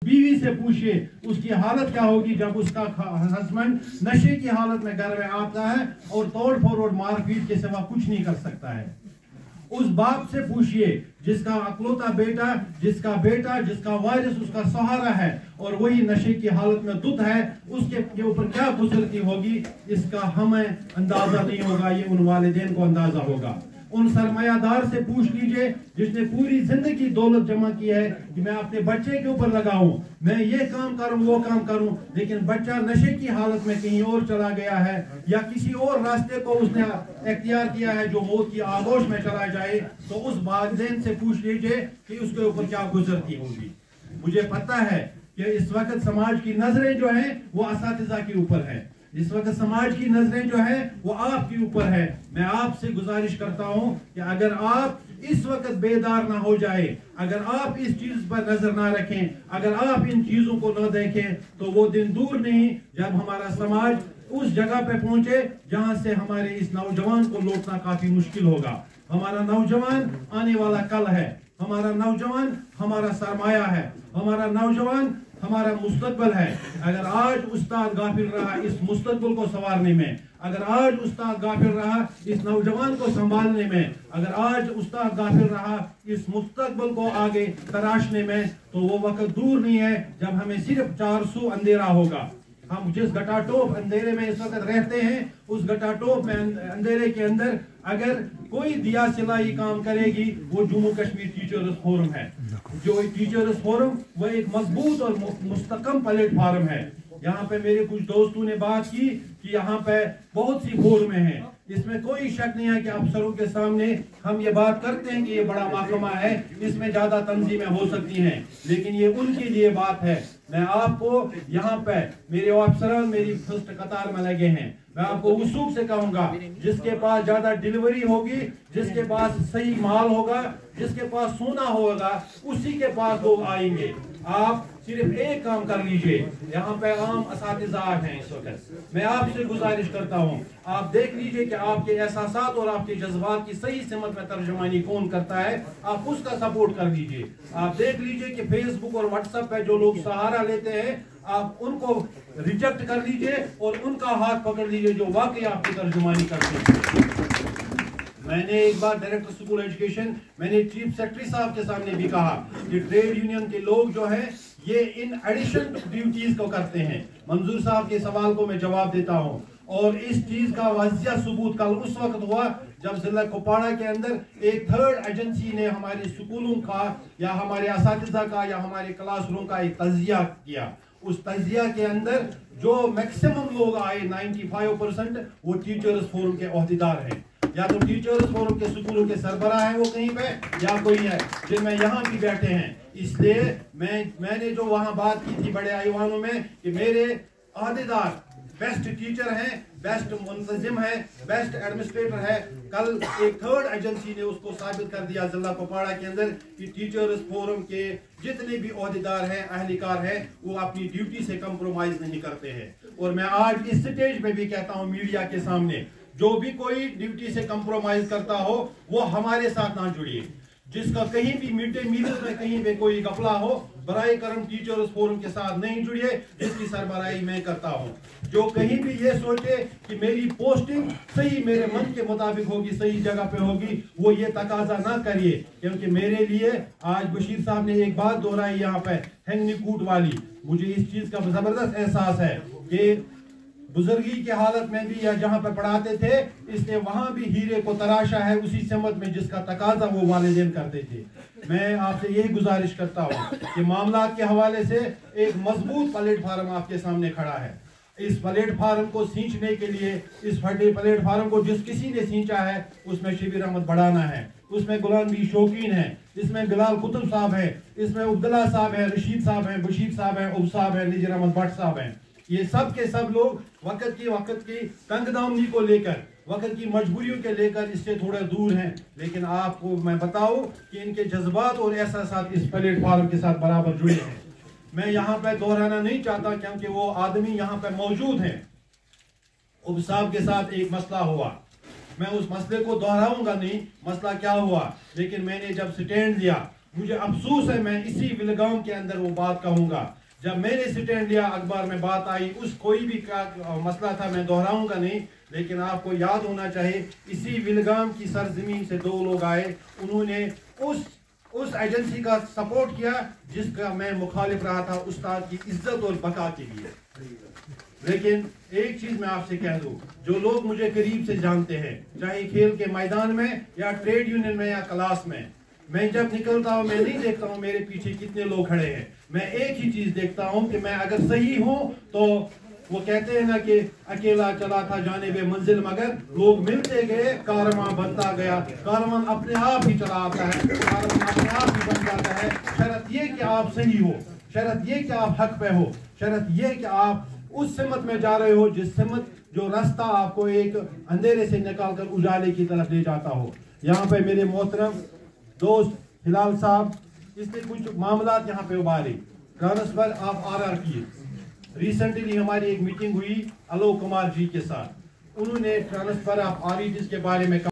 बीवी से पूछिए उसकी हालत क्या होगी जब उसका हस्बैंड नशे की हालत में घर में आता है और तोड़ फोड़ और मारपीट के सिवा कुछ नहीं कर सकता है। उस बाप से पूछिए जिसका अकलौता बेटा, जिसका वारिस उसका सहारा है और वही नशे की हालत में दुत है, उसके ऊपर क्या गुजरती होगी, इसका हमें अंदाजा नहीं होगा, ये उन वालिदैन को अंदाजा होगा। उन सरमायादार से पूछ लीजिए जिसने पूरी जिंदगी दौलत जमा की है कि मैं अपने बच्चे के ऊपर लगाऊं, मैं ये काम करूं वो काम करूं, लेकिन बच्चा नशे की हालत में कहीं और चला गया है या किसी और रास्ते को उसने इख्तियार किया है जो मौत की आगोश में चला जाए, तो उस वालिदैन से पूछ लीजिए कि उसके ऊपर क्या गुजरती होगी। मुझे पता है कि इस वक्त समाज की नजरें जो हैं वो असातिज़ा के ऊपर है, इस वक्त समाज की नजरें जो है वो आपके ऊपर है। मैं आपसे गुजारिश करता हूं कि अगर आप इस वक्त बेदार ना हो जाए, अगर आप इस चीज पर नजर ना रखें, अगर आप इन चीजों को ना देखें, तो वो दिन दूर नहीं जब हमारा समाज उस जगह पे पहुंचे जहां से हमारे इस नौजवान को लौटना काफी मुश्किल होगा। हमारा नौजवान आने वाला कल है, हमारा नौजवान हमारा सरमाया है, हमारा नौजवान हमारा मुस्तकबिल है। अगर आज उस्ताद गाफिल रहा इस मुस्तकबिल को संवारने में, अगर आज उस्ताद गाफिल रहा इस नौजवान को संभालने में, अगर आज उस्ताद गाफिल रहा इस मुस्तकबिल को आगे तराशने में, तो वो वक्त दूर नहीं है जब हमें सिर्फ 400 अंधेरा होगा। हम जिस गटाटोप अंधेरे में इस वक्त रहते हैं, उस गटाटोप में अंधेरे के अंदर अगर कोई दिया सिलाई काम करेगी वो जम्मू कश्मीर टीचर्स फोरम है। जो टीचर्स फोरम वो एक मजबूत और मुस्तकम प्लेटफार्म है। यहाँ पे मेरे कुछ दोस्तों ने बात की कि यहाँ पे बहुत सी फोरमें हैं, इसमें कोई शक नहीं है कि अफसरों के सामने हम ये बात करते हैं कि ये बड़ा महकमा है, इसमें ज्यादा तंजीमें हो सकती हैं, लेकिन ये उनके लिए बात है। मैं आपको यहाँ पे मेरे अफसरान मेरी फर्स्ट कतार में लगे हैं, मैं आपको वसूख से कहूंगा जिसके पास ज्यादा डिलीवरी होगी, जिसके पास सही माल होगा, जिसके पास सोना होगा, उसी के पास लोग आएंगे। आप सिर्फ एक काम कर लीजिए, यहाँ पे आम असातिज़ा हैं इस वक्त, मैं आपसे गुजारिश करता हूँ आप देख लीजिए कि आपके एहसासात और आपके जज्बात की सही सिमत में तर्जुमानी कौन करता है, आप उसका सपोर्ट कर लीजिए। आप देख लीजिए कि फेसबुक और व्हाट्सएप पे जो लोग सहारा लेते हैं, आप उनको रिजेक्ट कर लीजिए और उनका हाथ पकड़ लीजिए जो वाकई आपकी तर्जुमानी करते हैं। मैंने एक बार डायरेक्टर स्कूल एजुकेशन, मैंने चीफ सेक्रेटरी साहब के सामने भी कहा कि ट्रेड यूनियन के लोग जो है ये इन एडिशन ड्यूटीज को करते हैं। मंजूर साहब के सवाल को मैं जवाब देता हूं, और इस चीज का वाजिया सबूत कल उस वक्त हुआ जब जिला कुपवाड़ा के अंदर एक थर्ड एजेंसी ने हमारे स्कूलों का या हमारे असातिज़ा का या हमारे क्लासरूम का एक तजिया किया। उस तजिया के अंदर जो मैक्सिमम लोग आए 95% वो टीचर्स फोरम के ओहदेदार हैं, या तो टीचर्स फोरम के स्कूलों के सरबराह हैं वो कहीं पे, या कोई है जिनमें यहाँ भी बैठे हैं। इसलिए मैंने जो वहां बात की थी बड़े आईवानों में कि मेरे ओहदेदार बेस्ट टीचर हैं, बेस्ट मुंतजिम है, बेस्ट एडमिनिस्ट्रेटर है। कल एक थर्ड एजेंसी ने उसको साबित कर दिया जिला कुपवाड़ा के अंदर कि टीचर्स फोरम के जितने भी ओहदेदार हैं, अहलकार हैं, वो अपनी ड्यूटी से कंप्रोमाइज नहीं करते हैं। और मैं आज इस स्टेज पे भी कहता हूँ मीडिया के सामने, जो भी कोई ड्यूटी से कंप्रोमाइज करता हो वो हमारे साथ ना जुड़िए। जिसका कहीं भी मिड डे मील में कहीं भी कोई गफला हो, बराए करम टीचर्स फोरम के साथ नहीं जुड़िए जिसकी सरबराही मैं करता हूं। जो कहीं भी ये सोचे कि मेरी पोस्टिंग सही मेरे मन के मुताबिक होगी, सही जगह पे होगी, वो ये तकाजा ना करिए, क्योंकि मेरे लिए आज बशीर साहब ने एक बात दोहराई यहाँ पे हैंगनीकूट वाली, मुझे इस चीज का जबरदस्त एहसास है कि बुजुर्गी की हालत में भी या जहां पर पढ़ाते थे, इसलिए वहां भी हीरे को तराशा है उसी समत में जिसका तकाजा वो वालिदैन करते थे। मैं आपसे यही गुजारिश करता हूं कि मामला के हवाले से एक मजबूत प्लेटफार्म आपके सामने खड़ा है। इस प्लेटफार्म को सींचने के लिए, इस फटे प्लेटफार्म को जिस किसी ने सींचा है उसमें शबीर अहमद बढ़ाना है, उसमें गुलाम भी शौकीन है, इसमें बिलाल कुतुब साहब है, इसमें अब्दुल्ला साहब है, रशीद साहब है, बशीर साहब है, उब साहब है, निजर अहमद भट्ट साहब है। ये सब के सब लोग वक्त की तंगदामनी को लेकर, वक्त की मजबूरियों के लेकर इससे थोड़ा दूर हैं, लेकिन आपको मैं बताऊं कि इनके जज्बात और एहसासात इस प्लेटफार्म के साथ बराबर जुड़े हैं। मैं यहाँ पे दोहराना नहीं चाहता क्योंकि वो आदमी यहाँ पे मौजूद हैं। उब साहब के साथ एक मसला हुआ, मैं उस मसले को दोहराऊंगा नहीं, मसला क्या हुआ, लेकिन मैंने जब स्टैंड लिया مجھے افسوس ہے میں اسی ولگام کے اندر وہ بات کہوں گا. جب میں نے سٹینڈ لیا اخبار میں بات آئی اس کوئی بھی مسئلہ تھا میں دہراؤں گا نہیں, لیکن آپ کو یاد ہونا چاہیے اسی ولگام کی سرزمین سے 2 لوگ آئے, انہوں نے اس ایجنسی کا سپورٹ کیا جس کا میں مخالف رہا تھا استاد کی عزت اور بقا کے لیے. لیکن ایک چیز میں آپ سے کہہ دوں, جو لوگ مجھے قریب سے جانتے ہیں چاہے کھیل کے میدان میں یا ٹریڈ یونین میں یا کلاس میں جب نکلتا ہوں میں نہیں دیکھتا ہوں میرے پیچھے کتنے لوگ کھڑے ہیں, میں ایک ہی چیز دیکھتا ہوں کہ میں اگر صحیح ہوں تو وہ کہتے ہیں نا کہ اکیلا چلا تھا جانب منزل مگر لوگ ملتے گئے کارواں بنتا گیا. کارواں اپنے آپ ہی چلا آتا ہے, کارواں اپنے آپ ہی بن جاتا ہے. شرط یہ کہ آپ صحیح ہو, شرط یہ کہ آپ حق پہ ہو, شرط یہ کہ آپ اس سمت میں جا رہے ہو جس سمت جو راستہ آپ کو ایک اندھیرے سے نکال کر اجالے کی طرف لے جاتا ہو. یہاں پہ میرے محترم دوست ہلال صاحب اس نے کچھ معاملات یہاں پہ ابھارے. ٹرانسفر آف RRP ریسنٹلی ہماری ایک میٹنگ ہوئی الو کمار جی کے ساتھ, انہوں نے ٹرانسفر آف RRPs کے بارے میں